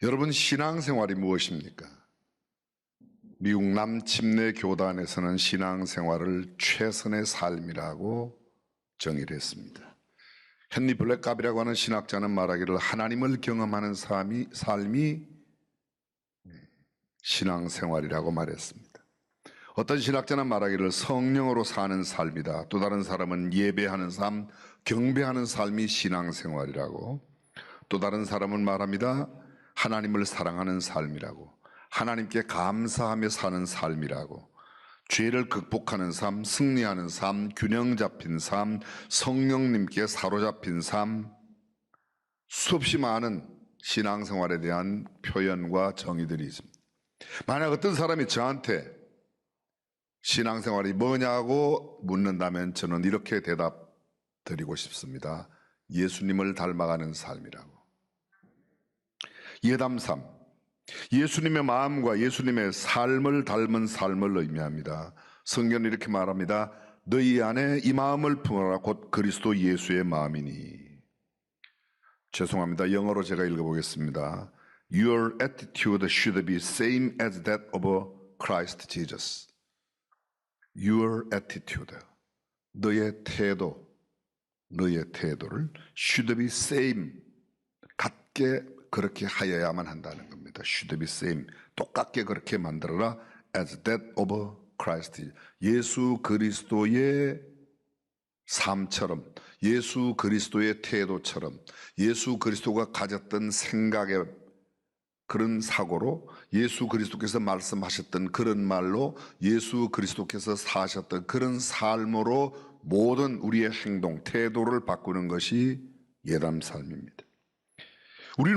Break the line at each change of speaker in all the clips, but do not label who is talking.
여러분, 신앙생활이 무엇입니까? 미국 남침내 교단에서는 신앙생활을 최선의 삶이라고 정의를 했습니다. 헨리 블랙갑이라고 하는 신학자는 말하기를 하나님을 경험하는 삶이 신앙생활이라고 말했습니다. 어떤 신학자는 말하기를 성령으로 사는 삶이다. 또 다른 사람은 예배하는 삶, 경배하는 삶이 신앙생활이라고, 또 다른 사람은 말합니다. 하나님을 사랑하는 삶이라고, 하나님께 감사하며 사는 삶이라고, 죄를 극복하는 삶, 승리하는 삶, 균형 잡힌 삶, 성령님께 사로잡힌 삶, 수없이 많은 신앙생활에 대한 표현과 정의들이 있습니다. 만약 어떤 사람이 저한테 신앙생활이 뭐냐고 묻는다면 저는 이렇게 대답 드리고 싶습니다. 예수님을 닮아가는 삶이라고. 예담3, 예수님의 마음과 예수님의 삶을 닮은 삶을 의미합니다. 성경은 이렇게 말합니다. 너희 안에 이 마음을 품어라 곧 그리스도 예수의 마음이니. 죄송합니다. 영어로 제가 읽어보겠습니다. Your attitude should be same as that of Christ Jesus. Your attitude, 너의 태도를 should be same, 같게 그렇게 하여야만 한다는 겁니다. should be same, 똑같게 그렇게 만들어라 as that of Christ. 예수 그리스도의 삶처럼, 예수 그리스도의 태도처럼, 예수 그리스도가 가졌던 생각의 그런 사고로, 예수 그리스도께서 말씀하셨던 그런 말로, 예수 그리스도께서 사셨던 그런 삶으로 모든 우리의 행동, 태도를 바꾸는 것이 예담 삶입니다. 우리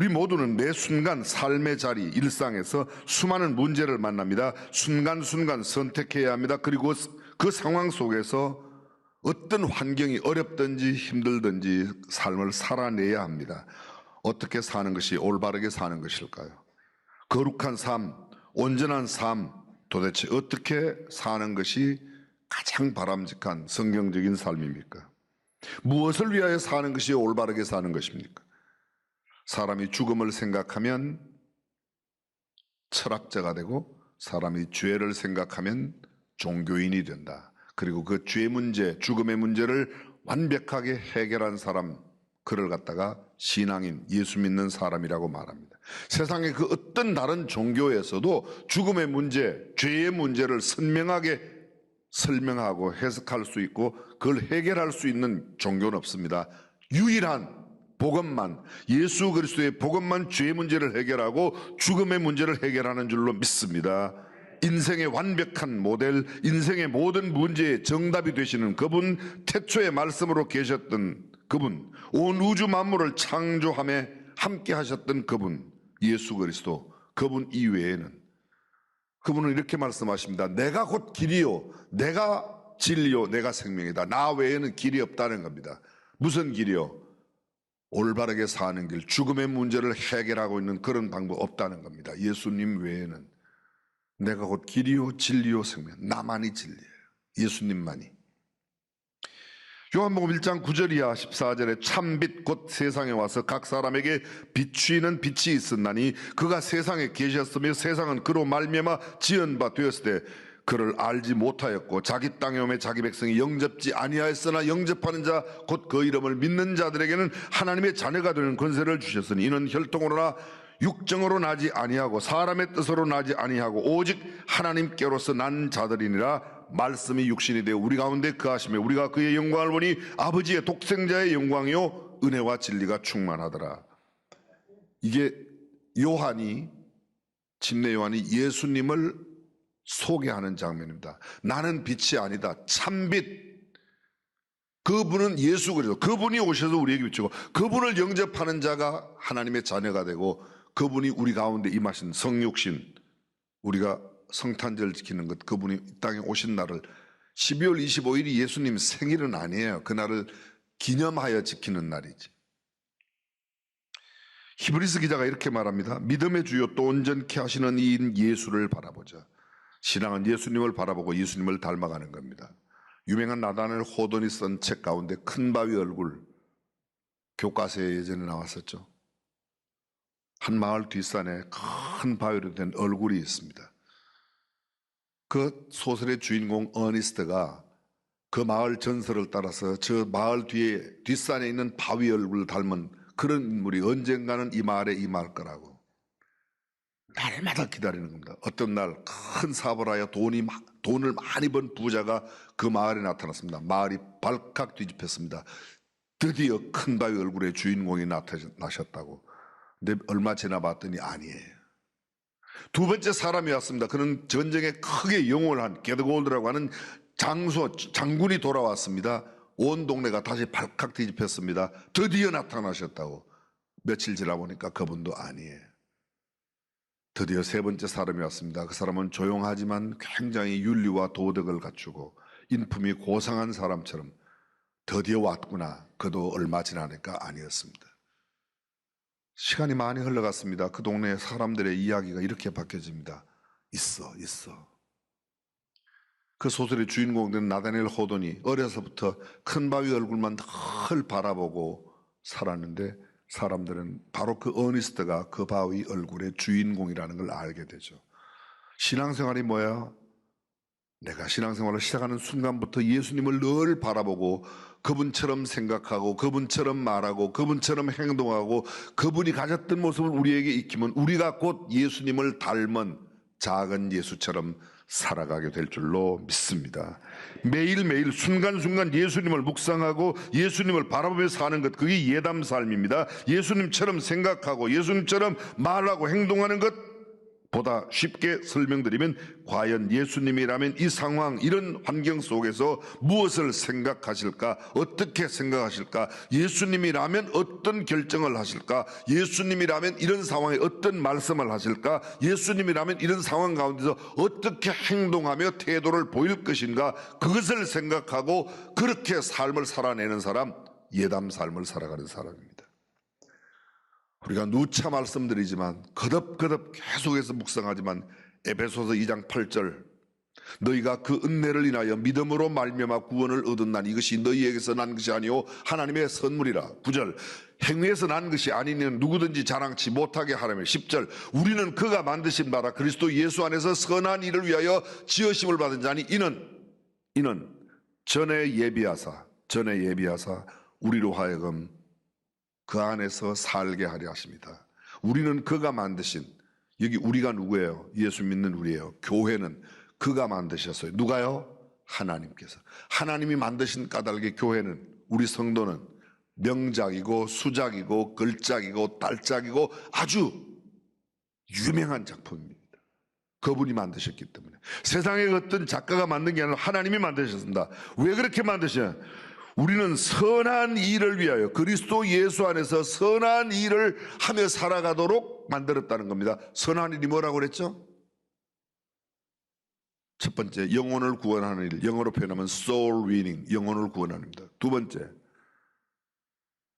모두는 매 순간 삶의 자리, 일상에서 수많은 문제를 만납니다. 순간순간 선택해야 합니다. 그리고 그 상황 속에서 어떤 환경이 어렵든지 힘들든지 삶을 살아내야 합니다. 어떻게 사는 것이 올바르게 사는 것일까요? 거룩한 삶, 온전한 삶, 도대체 어떻게 사는 것이 가장 바람직한 성경적인 삶입니까? 무엇을 위하여 사는 것이 올바르게 사는 것입니까? 사람이 죽음을 생각하면 철학자가 되고, 사람이 죄를 생각하면 종교인이 된다. 그리고 그 죄 문제, 죽음의 문제를 완벽하게 해결한 사람, 그를 갖다가 신앙인, 예수 믿는 사람이라고 말합니다. 세상의 그 어떤 다른 종교에서도 죽음의 문제, 죄의 문제를 선명하게 설명하고 해석할 수 있고 그걸 해결할 수 있는 종교는 없습니다. 유일한 복음만, 예수 그리스도의 복음만 죄의 문제를 해결하고 죽음의 문제를 해결하는 줄로 믿습니다. 인생의 완벽한 모델, 인생의 모든 문제의 정답이 되시는 그분, 태초의 말씀으로 계셨던 그분, 온 우주 만물을 창조함에 함께 하셨던 그분, 예수 그리스도, 그분 이외에는, 그분은 이렇게 말씀하십니다. 내가 곧 길이요, 내가 진리요, 내가 생명이다. 나 외에는 길이 없다는 겁니다. 무슨 길이요? 올바르게 사는 길, 죽음의 문제를 해결하고 있는 그런 방법 없다는 겁니다. 예수님 외에는. 내가 곧 길이요 진리요 생명, 나만이 진리예요. 예수님만이. 요한복음 1장 9절 이하 14절에 참빛 곧 세상에 와서 각 사람에게 비추이는 빛이 있었나니 그가 세상에 계셨으며 세상은 그로 말미암아 지은 바 되었을 때 그를 알지 못하였고 자기 땅에 오매 자기 백성이 영접지 아니하였으나 영접하는 자 곧 그 이름을 믿는 자들에게는 하나님의 자녀가 되는 권세를 주셨으니 이는 혈통으로나 육정으로 나지 아니하고 사람의 뜻으로 나지 아니하고 오직 하나님께로서 난 자들이니라. 말씀이 육신이 되어 우리 가운데 거하시며 우리가 그의 영광을 보니 아버지의 독생자의 영광이요 은혜와 진리가 충만하더라. 이게 요한이, 침례 요한이 예수님을 소개하는 장면입니다. 나는 빛이 아니다, 참빛. 그분은 예수 그리스도, 그분이 오셔서 우리에게 비추고 그분을 영접하는 자가 하나님의 자녀가 되고 그분이 우리 가운데 임하신 성육신, 우리가 성탄절 지키는 것, 그분이 이 땅에 오신 날을 12월 25일이 예수님 생일은 아니에요. 그날을 기념하여 지키는 날이지. 히브리서 기자가 이렇게 말합니다. 믿음의 주요 또 온전케 하시는 이인 예수를 바라보자. 신앙은 예수님을 바라보고 예수님을 닮아가는 겁니다. 유명한 나다넬 호돈이 쓴 책 가운데 큰 바위 얼굴, 교과서에 예전에 나왔었죠. 한 마을 뒷산에 큰 바위로 된 얼굴이 있습니다. 그 소설의 주인공 어니스트가 그 마을 전설을 따라서 저 마을 뒤에 뒷산에 있는 바위 얼굴을 닮은 그런 인물이 언젠가는 이 마을에 임할 거라고 날마다 기다리는 겁니다. 어떤 날 큰 사업을 하여 돈을 많이 번 부자가 그 마을에 나타났습니다. 마을이 발칵 뒤집혔습니다. 드디어 큰 바위 얼굴의 주인공이 나타나셨다고. 근데 얼마 지나 봤더니 아니에요. 두 번째 사람이 왔습니다. 그는 전쟁에 크게 영웅을 한 게드골드라고 하는 장군이 돌아왔습니다. 온 동네가 다시 발칵 뒤집혔습니다. 드디어 나타나셨다고. 며칠 지나 보니까 그분도 아니에요. 드디어 세 번째 사람이 왔습니다. 그 사람은 조용하지만 굉장히 윤리와 도덕을 갖추고 인품이 고상한 사람처럼 드디어 왔구나. 그도 얼마 지나니까 아니었습니다. 시간이 많이 흘러갔습니다. 그 동네 사람들의 이야기가 이렇게 바뀌어집니다. 있어. 그 소설의 주인공 된 나다니엘 호돈이 어려서부터 큰 바위 얼굴만 늘 바라보고 살았는데 사람들은 바로 그 어니스트가 그 바위 얼굴의 주인공이라는 걸 알게 되죠. 신앙생활이 뭐야? 내가 신앙생활을 시작하는 순간부터 예수님을 늘 바라보고 그분처럼 생각하고 그분처럼 말하고 그분처럼 행동하고 그분이 가졌던 모습을 우리에게 익히면 우리가 곧 예수님을 닮은 작은 예수처럼 살아가게 될 줄로 믿습니다. 매일매일 순간순간 예수님을 묵상하고 예수님을 바라보며 사는 것, 그게 예담 삶입니다. 예수님처럼 생각하고 예수님처럼 말하고 행동하는 것 보다 쉽게 설명드리면 과연 예수님이라면 이 상황, 이런 환경 속에서 무엇을 생각하실까? 어떻게 생각하실까? 예수님이라면 어떤 결정을 하실까? 예수님이라면 이런 상황에 어떤 말씀을 하실까? 예수님이라면 이런 상황 가운데서 어떻게 행동하며 태도를 보일 것인가? 그것을 생각하고 그렇게 삶을 살아내는 사람, 예담 삶을 살아가는 사람입니다. 우리가 누차 말씀드리지만 거듭거듭 계속해서 묵상하지만 에베소서 2장 8절 너희가 그 은혜를 인하여 믿음으로 말미암아 구원을 얻었나니 이것이 너희에게서 난 것이 아니오 하나님의 선물이라. 9절 행위에서 난 것이 아니니 누구든지 자랑치 못하게 하라며. 10절 우리는 그가 만드신 바라 그리스도 예수 안에서 선한 일을 위하여 지으심을 받은 자니 이는 전에 예비하사 우리로 하여금 그 안에서 살게 하려 하십니다. 우리는 그가 만드신, 여기 우리가 누구예요? 예수 믿는 우리예요. 교회는 그가 만드셨어요. 누가요? 하나님께서. 하나님이 만드신 까닭에 교회는, 우리 성도는 명작이고 수작이고 걸작이고 딸작이고 아주 유명한 작품입니다. 그분이 만드셨기 때문에. 세상의 어떤 작가가 만든 게 아니라 하나님이 만드셨습니다. 왜 그렇게 만드셨냐? 우리는 선한 일을 위하여 그리스도 예수 안에서 선한 일을 하며 살아가도록 만들었다는 겁니다. 선한 일이 뭐라고 그랬죠? 첫 번째, 영혼을 구원하는 일, 영어로 표현하면 soul winning, 영혼을 구원하는 일입니다. 두 번째,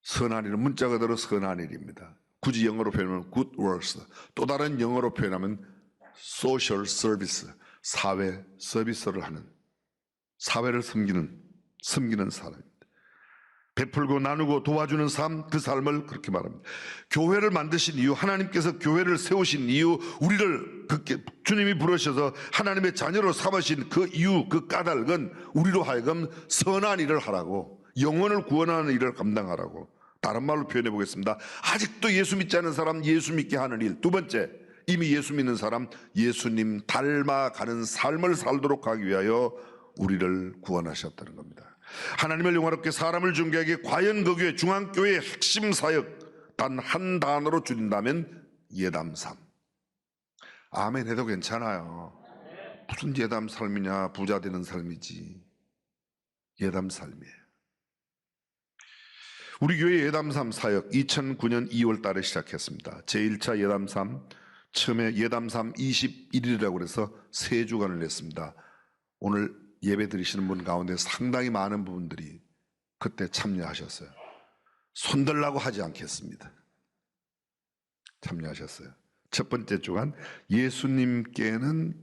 선한 일은 문자 그대로 선한 일입니다. 굳이 영어로 표현하면 good works, 또 다른 영어로 표현하면 social service, 사회 서비스를 하는, 사회를 섬기는 사람입니다. 베풀고 나누고 도와주는 삶, 그 삶을 그렇게 말합니다. 교회를 만드신 이유, 하나님께서 교회를 세우신 이유, 우리를 주님이 부르셔서 하나님의 자녀로 삼으신 그 이유, 그 까닭은 우리로 하여금 선한 일을 하라고, 영혼을 구원하는 일을 감당하라고. 다른 말로 표현해 보겠습니다. 아직도 예수 믿지 않은 사람 예수 믿게 하는 일. 두 번째, 이미 예수 믿는 사람 예수님 닮아가는 삶을 살도록 하기 위하여 우리를 구원하셨다는 겁니다. 하나님을 영화롭게 사람을 존귀하게, 과연 그 교회 중앙교회의 핵심 사역 단 한 단어로 줄인다면 예담 삶. 아멘 해도 괜찮아요. 무슨 예담 삶이냐, 부자 되는 삶이지. 예담 삶이에요. 우리 교회 예담 삶 사역 2009년 2월 달에 시작했습니다. 제1차 예담 삶, 처음에 예담 삶 21일이라고 해서 3주간을 냈습니다. 오늘 예배 드리시는 분 가운데 상당히 많은 분들이 그때 참여하셨어요. 손들라고 하지 않겠습니다. 참여하셨어요. 첫 번째 주간, 예수님께는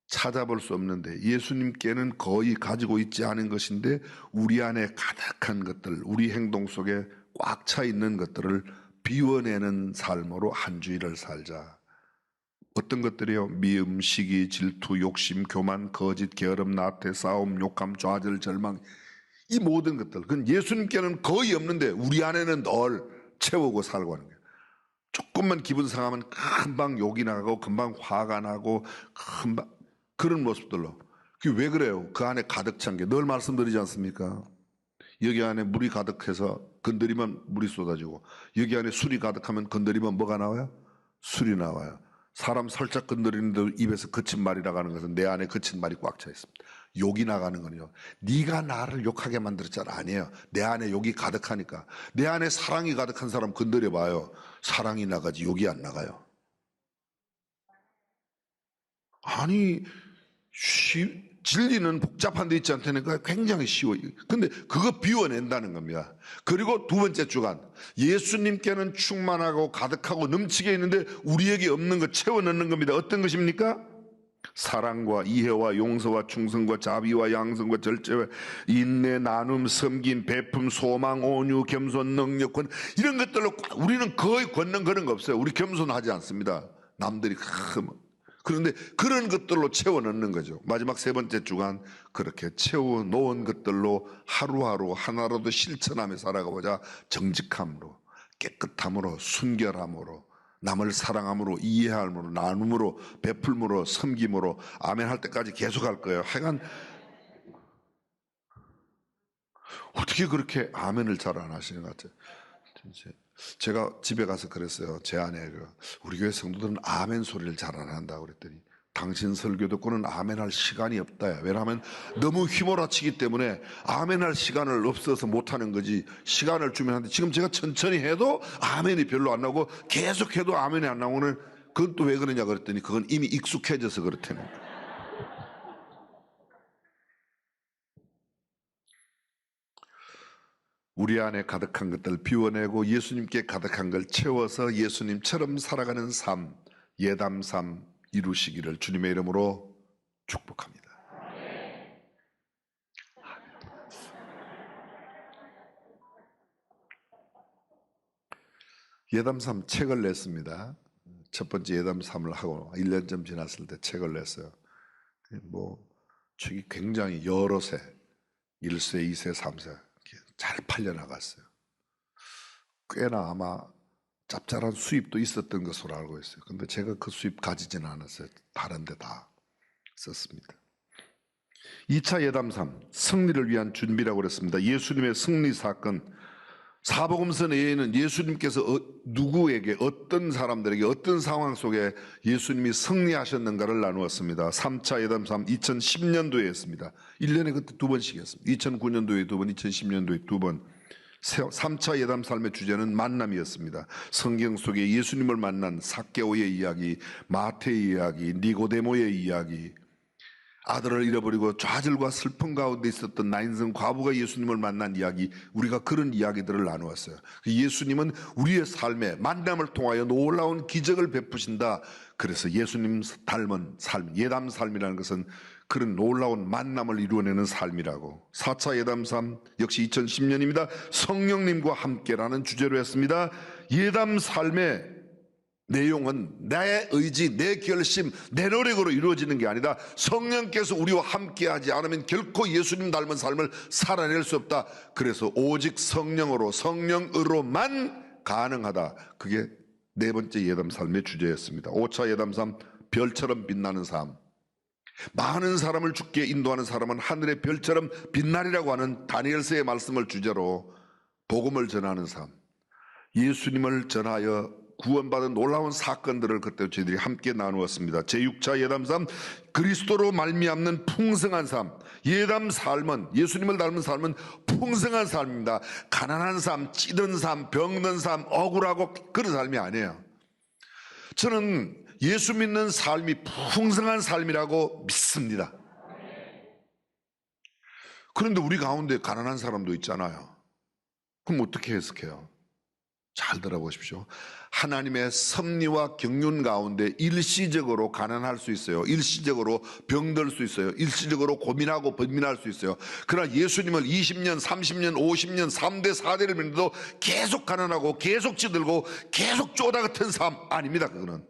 찾아볼 수 없는데, 예수님께는 거의 가지고 있지 않은 것인데 우리 안에 가득한 것들, 우리 행동 속에 꽉 차 있는 것들을 비워내는 삶으로 한 주일을 살자. 어떤 것들이요? 미움, 시기, 질투, 욕심, 교만, 거짓, 게으름, 나태, 싸움, 욕함, 좌절, 절망, 이 모든 것들, 그건 예수님께는 거의 없는데 우리 안에는 늘 채우고 살고 하는 거예요. 조금만 기분 상하면 금방 욕이 나고 금방 화가 나고 금방 그런 모습들로. 그게 왜 그래요? 그 안에 가득 찬 게 늘 말씀드리지 않습니까? 여기 안에 물이 가득해서 건드리면 물이 쏟아지고, 여기 안에 술이 가득하면 건드리면 뭐가 나와요? 술이 나와요. 사람 살짝 건드리는데 입에서 거친 말이 나가는 것은 내 안에 거친 말이 꽉 차 있습니다. 욕이 나가는 건요, 네가 나를 욕하게 만들었잖아. 아니에요. 내 안에 욕이 가득하니까. 내 안에 사랑이 가득한 사람 건드려 봐요. 사랑이 나가지 욕이 안 나가요. 아니, 진리는 복잡한 데 있지 않다니까 굉장히 쉬워요. 근데 그거 비워낸다는 겁니다. 그리고 두 번째 주간, 예수님께는 충만하고 가득하고 넘치게 있는데 우리에게 없는 것 채워 넣는 겁니다. 어떤 것입니까? 사랑과 이해와 용서와 충성과 자비와 양성과 절제와 인내, 나눔, 섬김, 베품, 소망, 온유, 겸손, 능력권, 이런 것들로 우리는 거의 걷는 그런 거 없어요. 우리 겸손하지 않습니다. 남들이 그런데 그런 것들로 채워 넣는 거죠. 마지막 세 번째 주간, 그렇게 채워 놓은 것들로 하루하루 하나라도 실천하며 살아가보자. 정직함으로, 깨끗함으로, 순결함으로, 남을 사랑함으로, 이해함으로, 나눔으로, 베풀므로, 섬김으로, 아멘 할 때까지 계속 할 거예요. 하여간 어떻게 그렇게 아멘을 잘 안 하시는 것 같아요. 제가 집에 가서 그랬어요. 제 아내, 우리 교회 성도들은 아멘 소리를 잘 안 한다고 그랬더니, 당신 설교 듣고는 아멘할 시간이 없다. 왜냐하면 너무 휘몰아치기 때문에 아멘할 시간을 없어서 못하는 거지. 시간을 주면 하는데, 지금 제가 천천히 해도 아멘이 별로 안 나오고 계속 해도 아멘이 안 나오는, 그건 또 왜 그러냐 그랬더니, 그건 이미 익숙해져서 그렇다는 거예요. 우리 안에 가득한 것들 비워내고 예수님께 가득한 걸 채워서 예수님처럼 살아가는 삶, 예담 삶 이루시기를 주님의 이름으로 축복합니다. 예담 삶 책을 냈습니다. 첫 번째 예담 삶을 하고 1년쯤 지났을 때 책을 냈어요. 책이 굉장히 여러 세, 1세, 2세, 3세 잘 팔려나갔어요. 꽤나 아마 짭짤한 수입도 있었던 것으로 알고 있어요. 근데 제가 그 수입 가지지는 않았어요. 다른 데 다 썼습니다. 2차 예담3, 승리를 위한 준비라고 그랬습니다. 예수님의 승리 사건, 사복음서 내에는 예수님께서 누구에게, 어떤 사람들에게, 어떤 상황 속에 예수님이 승리하셨는가를 나누었습니다. 3차 예담3, 2010년도에 했습니다. 1년에 그때 두 번씩 했습니다. 2009년도에 두 번, 2010년도에 두 번. 3차 예담 삶의 주제는 만남이었습니다. 성경 속에 예수님을 만난 삭개오의 이야기, 마태의 이야기, 니고데모의 이야기, 아들을 잃어버리고 좌절과 슬픔 가운데 있었던 나인성 과부가 예수님을 만난 이야기, 우리가 그런 이야기들을 나누었어요. 예수님은 우리의 삶에 만남을 통하여 놀라운 기적을 베푸신다. 그래서 예수님 닮은 삶, 예담 삶이라는 것은 그런 놀라운 만남을 이루어내는 삶이라고. 4차 예담 삶 역시 2010년입니다. 성령님과 함께라는 주제로 했습니다. 예담 삶의 내용은 내 의지, 내 결심, 내 노력으로 이루어지는 게 아니다. 성령께서 우리와 함께하지 않으면 결코 예수님 닮은 삶을 살아낼 수 없다. 그래서 오직 성령으로, 성령으로만 가능하다. 그게 네 번째 예담 삶의 주제였습니다. 5차 예담 삶, 별처럼 빛나는 삶. 많은 사람을 죽게 인도하는 사람은 하늘의 별처럼 빛나리라고 하는 다니엘서의 말씀을 주제로 복음을 전하는 삶. 예수님을 전하여 구원받은 놀라운 사건들을 그때 저희들이 함께 나누었습니다. 제6차 예담 삶, 그리스도로 말미암는 풍성한 삶. 예담 삶은, 예수님을 닮은 삶은 풍성한 삶입니다. 가난한 삶, 찌든 삶, 병든 삶, 억울하고 그런 삶이 아니에요. 저는 예수 믿는 삶이 풍성한 삶이라고 믿습니다. 그런데 우리 가운데 가난한 사람도 있잖아요. 그럼 어떻게 해석해요? 잘 들어보십시오. 하나님의 섭리와 경륜 가운데 일시적으로 가난할 수 있어요. 일시적으로 병들 수 있어요. 일시적으로 고민하고 번민할 수 있어요. 그러나 예수님을 20년, 30년, 50년, 3대, 4대를 믿어도 계속 가난하고 계속 찌들고 계속 쪼다 같은 삶 아닙니다. 그건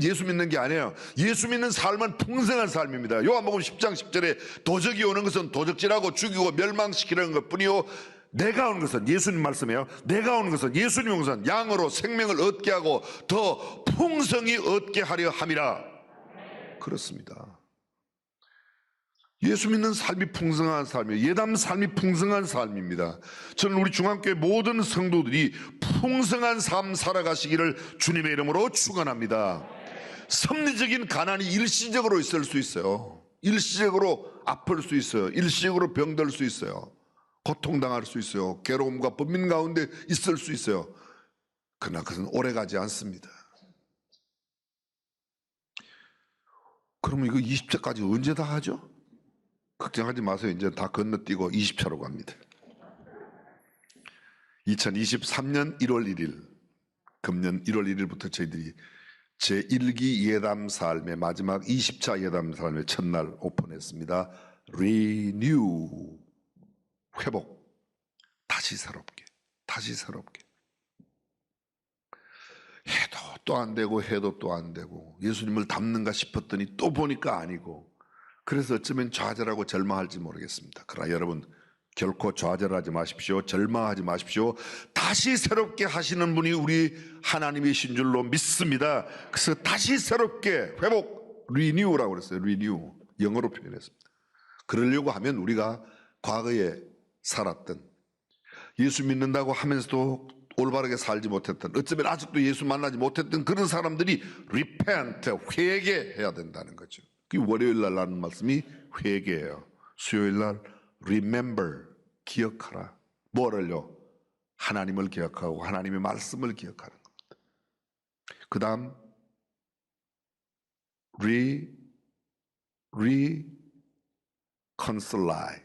예수 믿는 게 아니에요. 예수 믿는 삶은 풍성한 삶입니다. 요한복음 10장 10절에 도적이 오는 것은 도적질하고 죽이고 멸망시키는 것뿐이요 내가 오는 것은, 예수님 말씀이에요, 내가 오는 것은, 예수님 오는 것은 양으로 생명을 얻게 하고 더 풍성히 얻게 하려 함이라. 그렇습니다. 예수 믿는 삶이 풍성한 삶이에요. 예담 삶이 풍성한 삶입니다. 저는 우리 중앙교회 모든 성도들이 풍성한 삶 살아가시기를 주님의 이름으로 축원합니다. 섭리적인 가난이 일시적으로 있을 수 있어요. 일시적으로 아플 수 있어요. 일시적으로 병들 수 있어요. 고통당할 수 있어요. 괴로움과 번민 가운데 있을 수 있어요. 그러나 그것은 오래가지 않습니다. 그러면 이거 20차까지 언제 다 하죠? 걱정하지 마세요. 이제 다 건너뛰고 20차로 갑니다. 2023년 1월 1일 금년 1월 1일부터 저희들이 제1기 예담 삶의 마지막 20차 예담 삶의 첫날 오픈했습니다. Renew, 회복, 다시 새롭게 해도 또 안 되고 해도 또 안 되고 예수님을 닮는가 싶었더니 또 보니까 아니고, 그래서 어쩌면 좌절하고 절망할지 모르겠습니다. 그러나 여러분 결코 좌절하지 마십시오. 절망하지 마십시오. 다시 새롭게 하시는 분이 우리 하나님이신 줄로 믿습니다. 그래서 다시 새롭게 회복, 리뉴라고 그랬어요. 리뉴, 영어로 표현했습니다. 그러려고 하면 우리가 과거에 살았던, 예수 믿는다고 하면서도 올바르게 살지 못했던, 어쩌면 아직도 예수 만나지 못했던 그런 사람들이 repent, 회개해야 된다는 거죠. 그 월요일 날 하는 말씀이 회개예요. 수요일 날 remember, 기억하라. 뭐를요? 하나님을 기억하고 하나님의 말씀을 기억하는 겁니다. 그 다음 reconcile.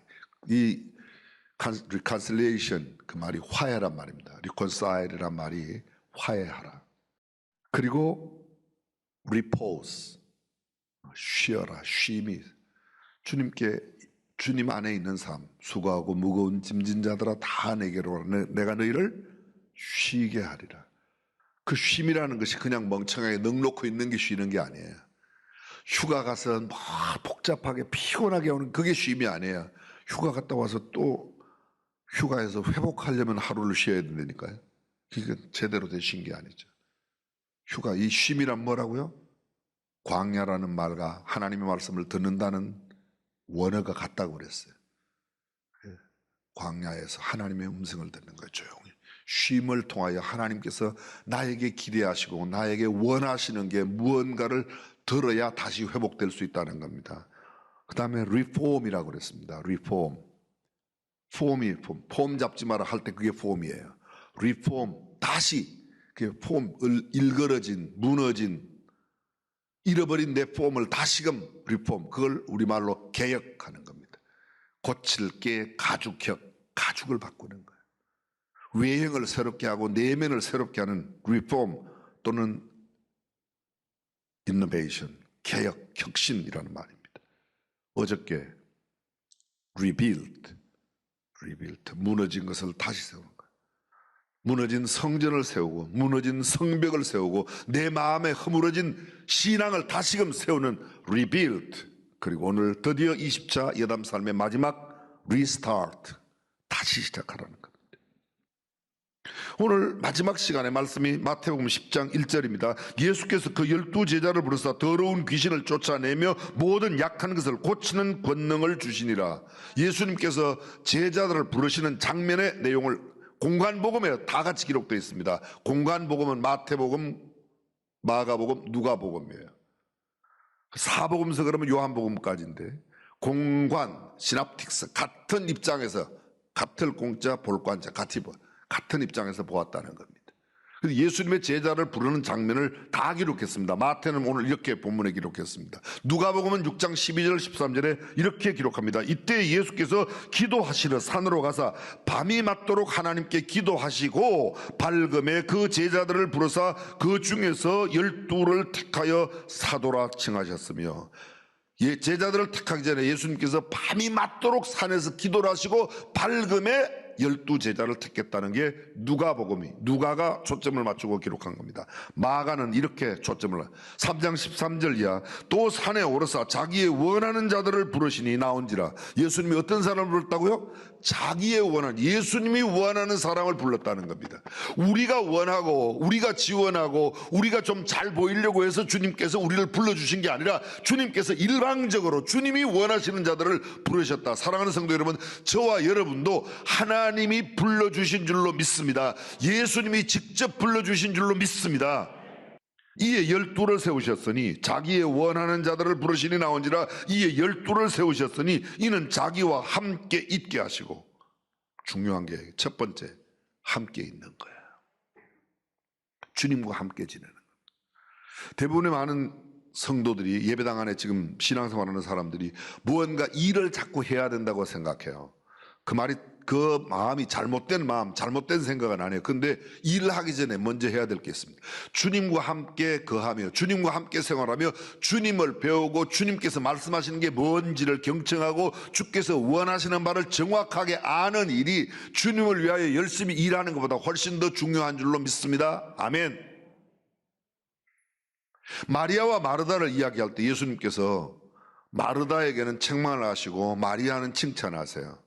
이 reconciliation, 그 말이 화해란 말입니다. reconcile이란 말이 화해하라. 그리고 repose, 쉬어라, 쉼이. 주님 안에 있는 삶, 수고하고 무거운 짐진 자들아 다 내게로 오라. 내가 너희를 쉬게 하리라. 그 쉼이라는 것이 그냥 멍청하게 넋놓고 있는 게 쉬는 게 아니에요. 휴가 가서 막 복잡하게 피곤하게 오는 그게 쉼이 아니에요. 휴가 갔다 와서 또 휴가에서 회복하려면 하루를 쉬어야 된다니까요. 그게 제대로 된 쉰 게 아니죠. 휴가, 이 쉼이란 뭐라고요? 광야라는 말과 하나님의 말씀을 듣는다는 원어가 같다고 그랬어요. 광야에서 하나님의 음성을 듣는 거예요. 조용히 쉼을 통하여 하나님께서 나에게 기대하시고 나에게 원하시는 게 무언가를 들어야 다시 회복될 수 있다는 겁니다. 그 다음에 reform이라고 그랬습니다. reform, 폼 잡지 마라 할 때 그게 폼이에요. reform, 다시 그 폼, 일그러진, 무너진, 잃어버린 내 폼을 다시금 리폼, 그걸 우리말로 개혁하는 겁니다. 고칠 게 가죽혁, 가죽을 바꾸는 거예요. 외형을 새롭게 하고 내면을 새롭게 하는 리폼 또는 innovation, 개혁, 혁신이라는 말입니다. 어저께 rebuild, 무너진 것을 다시 세우는 거예요. 무너진 성전을 세우고 무너진 성벽을 세우고 내 마음에 허물어진 신앙을 다시금 세우는 rebuild. 그리고 오늘 드디어 20차 예담 삶의 마지막 restart, 다시 시작하라는 겁니다. 오늘 마지막 시간의 말씀이 마태복음 10장 1절입니다. 예수께서 그 12제자를 부르사 더러운 귀신을 쫓아내며 모든 약한 것을 고치는 권능을 주시니라. 예수님께서 제자들을 부르시는 장면의 내용을 공관복음에 다 같이 기록되어 있습니다. 공관복음은 마태복음, 마가복음, 누가복음이에요. 사복음서 그러면 요한복음까지인데, 공관, 시납틱스, 같은 입장에서, 같을 공자, 볼관자, 같은 입장에서 보았다는 겁니다. 그래서 예수님의 제자를 부르는 장면을 다 기록했습니다. 마태는 오늘 이렇게 본문에 기록했습니다. 누가복음은 6장 12절 13절에 이렇게 기록합니다. 이때 예수께서 기도하시러 산으로 가사 밤이 맞도록 하나님께 기도하시고 밝음에 그 제자들을 부르사 그 중에서 12를 택하여 사도라 칭하셨으며, 제자들을 택하기 전에 예수님께서 밤이 맞도록 산에서 기도를 하시고 밝음에 12제자를 택했다는 게 누가가 초점을 맞추고 기록한 겁니다. 마가는 이렇게 초점을 3장 13절 이하 또 산에 오르사 자기의 원하는 자들을 부르시니 나온지라. 예수님이 어떤 사람을 불렀다고요? 자기의 원하는, 예수님이 원하는 사람을 불렀다는 겁니다. 우리가 원하고 우리가 지원하고 우리가 좀 잘 보이려고 해서 주님께서 우리를 불러주신 게 아니라 주님께서 일방적으로 주님이 원하시는 자들을 부르셨다. 사랑하는 성도 여러분, 저와 여러분도 하나님이 불러주신 줄로 믿습니다. 예수님이 직접 불러주신 줄로 믿습니다. 이에 12를 세우셨으니 자기의 원하는 자들을 부르시니 나온지라. 이에 12를 세우셨으니 이는 자기와 함께 있게 하시고, 중요한 게 첫 번째, 함께 있는 거야. 주님과 함께 지내는 거야. 대부분의 많은 성도들이, 예배당 안에 지금 신앙생활하는 사람들이 무언가 일을 자꾸 해야 된다고 생각해요. 그 마음이 잘못된 마음, 잘못된 생각은 아니에요. 근데 일을 하기 전에 먼저 해야 될 게 있습니다. 주님과 함께 거하며 주님과 함께 생활하며 주님을 배우고 주님께서 말씀하시는 게 뭔지를 경청하고 주께서 원하시는 바를 정확하게 아는 일이 주님을 위하여 열심히 일하는 것보다 훨씬 더 중요한 줄로 믿습니다. 아멘. 마리아와 마르다를 이야기할 때 예수님께서 마르다에게는 책망을 하시고 마리아는 칭찬하세요.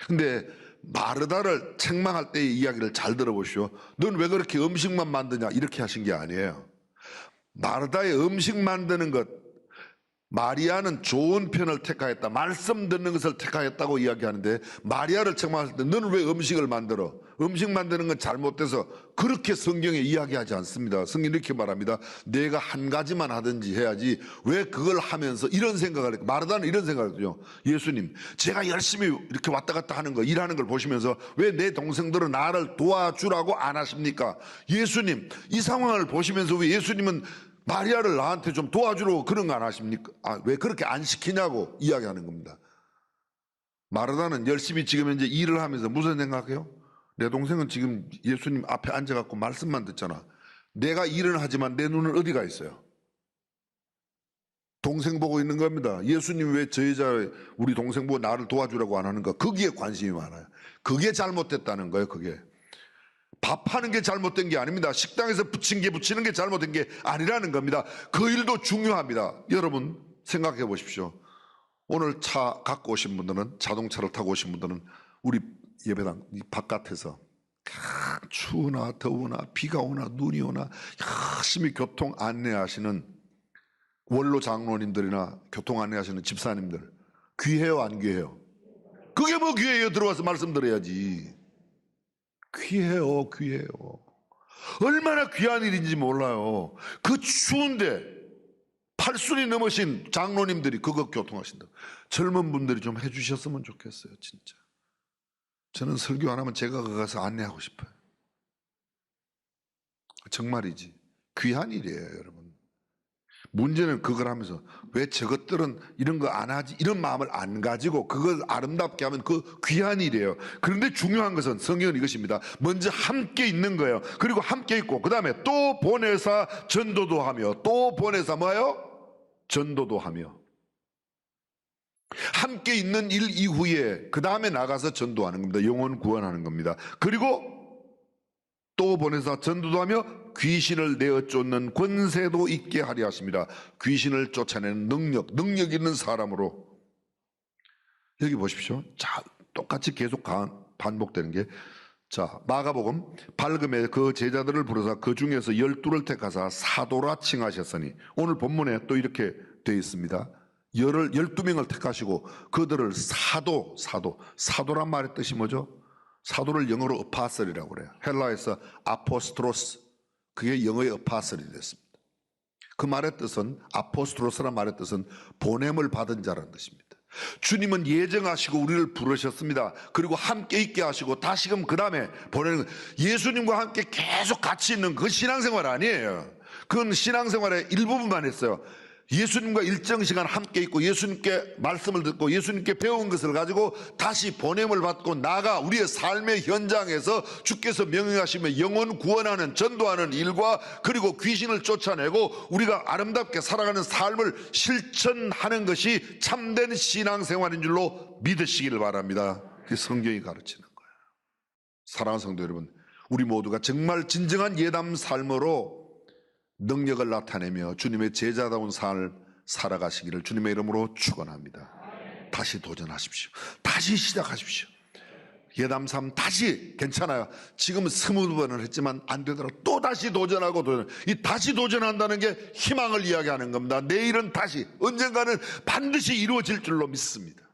근데 마르다를 책망할 때의 이야기를 잘 들어보시오. 넌 왜 그렇게 음식만 만드냐, 이렇게 하신 게 아니에요. 마르다의 음식 만드는 것, 마리아는 좋은 편을 택하였다, 말씀 듣는 것을 택하였다고 이야기하는데, 마리아를 책망할 때 너는 왜 음식을 만들어? 음식 만드는 건 잘못돼서, 그렇게 성경에 이야기하지 않습니다. 성경이 이렇게 말합니다. 내가 한 가지만 하든지 해야지 왜 그걸 하면서 이런 생각을 했고, 마르다는 이런 생각을 했죠. 예수님, 제가 열심히 이렇게 왔다 갔다 하는 거, 일하는 걸 보시면서 왜 내 동생들은 나를 도와주라고 안 하십니까? 예수님, 이 상황을 보시면서 왜 예수님은 마리아를 나한테 좀 도와주라고 그런 거 안 하십니까? 왜 그렇게 안 시키냐고 이야기하는 겁니다. 마르다는 열심히 지금 현재 일을 하면서 무슨 생각해요? 내 동생은 지금 예수님 앞에 앉아갖고 말씀만 듣잖아. 내가 일은 하지만 내 눈은 어디가 있어요? 동생 보고 있는 겁니다. 예수님 왜 저 여자, 우리 동생 보고 나를 도와주라고 안 하는가? 거기에 관심이 많아요. 그게 잘못됐다는 거예요. 그게 밥하는 게 잘못된 게 아닙니다. 식당에서 붙이는 게 잘못된 게 아니라는 겁니다. 그 일도 중요합니다. 여러분 생각해 보십시오. 오늘 차 갖고 오신 분들은, 자동차를 타고 오신 분들은 우리 예배당 바깥에서 추우나 더우나 비가 오나 눈이 오나 열심히 교통 안내하시는 원로 장로님들이나 교통 안내하시는 집사님들, 귀해요 안 귀해요? 그게 뭐 귀해요? 들어와서 말씀 들어야지. 귀해요, 귀해요. 얼마나 귀한 일인지 몰라요. 그 추운데 80이 넘으신 장로님들이 그거 교통하신다. 젊은 분들이 좀 해주셨으면 좋겠어요, 진짜. 저는 설교 안 하면 제가 가서 안내하고 싶어요. 정말이지. 귀한 일이에요, 여러분. 문제는 그걸 하면서 왜 저것들은 이런 거 안 하지, 이런 마음을 안 가지고 그걸 아름답게 하면 그 귀한 일이에요. 그런데 중요한 것은 성경은 이것입니다. 먼저 함께 있는 거예요. 그리고 함께 있고 그 다음에 또 보내사 전도도 하며, 또 보내사 뭐예요? 전도도 하며. 함께 있는 일 이후에 그 다음에 나가서 전도하는 겁니다. 영혼 구원하는 겁니다. 그리고 또 보내사 전도도 하며 귀신을 내어 쫓는 권세도 있게 하려 하십니다. 귀신을 쫓아내는 능력 있는 사람으로. 여기 보십시오. 자, 똑같이 계속 반복되는 게, 자, 마가복음 밝음에 그 제자들을 부르사 그 중에서 12를 택하사 사도라 칭하셨으니, 오늘 본문에 또 이렇게 되어 있습니다. 12명을 택하시고 그들을 사도란 말의 뜻이 뭐죠? 사도를 영어로 어파설이라고 그래요. 헬라에서 아포스트로스, 그게 영어의 어파설이 됐습니다. 그 말의 뜻은, 아포스트로스란 말의 뜻은 보냄을 받은 자라는 뜻입니다. 주님은 예정하시고 우리를 부르셨습니다. 그리고 함께 있게 하시고 다시금 그 다음에 보내는, 예수님과 함께 계속 같이 있는 그 신앙생활 아니에요. 그건 신앙생활의 일부분만 했어요. 예수님과 일정 시간 함께 있고 예수님께 말씀을 듣고 예수님께 배운 것을 가지고 다시 보냄을 받고 나가 우리의 삶의 현장에서 주께서 명령하시며 영혼 구원하는 전도하는 일과 그리고 귀신을 쫓아내고 우리가 아름답게 살아가는 삶을 실천하는 것이 참된 신앙생활인 줄로 믿으시기를 바랍니다. 그게 성경이 가르치는 거예요. 사랑하는 성도 여러분, 우리 모두가 정말 진정한 예담 삶으로 능력을 나타내며 주님의 제자다운 삶 살아가시기를 주님의 이름으로 축원합니다. 다시 도전하십시오. 다시 시작하십시오. 예담 삶 다시 괜찮아요. 지금 20번을 했지만 안 되더라도 또 다시 도전하고 이 다시 도전한다는 게 희망을 이야기하는 겁니다. 내일은 다시 언젠가는 반드시 이루어질 줄로 믿습니다.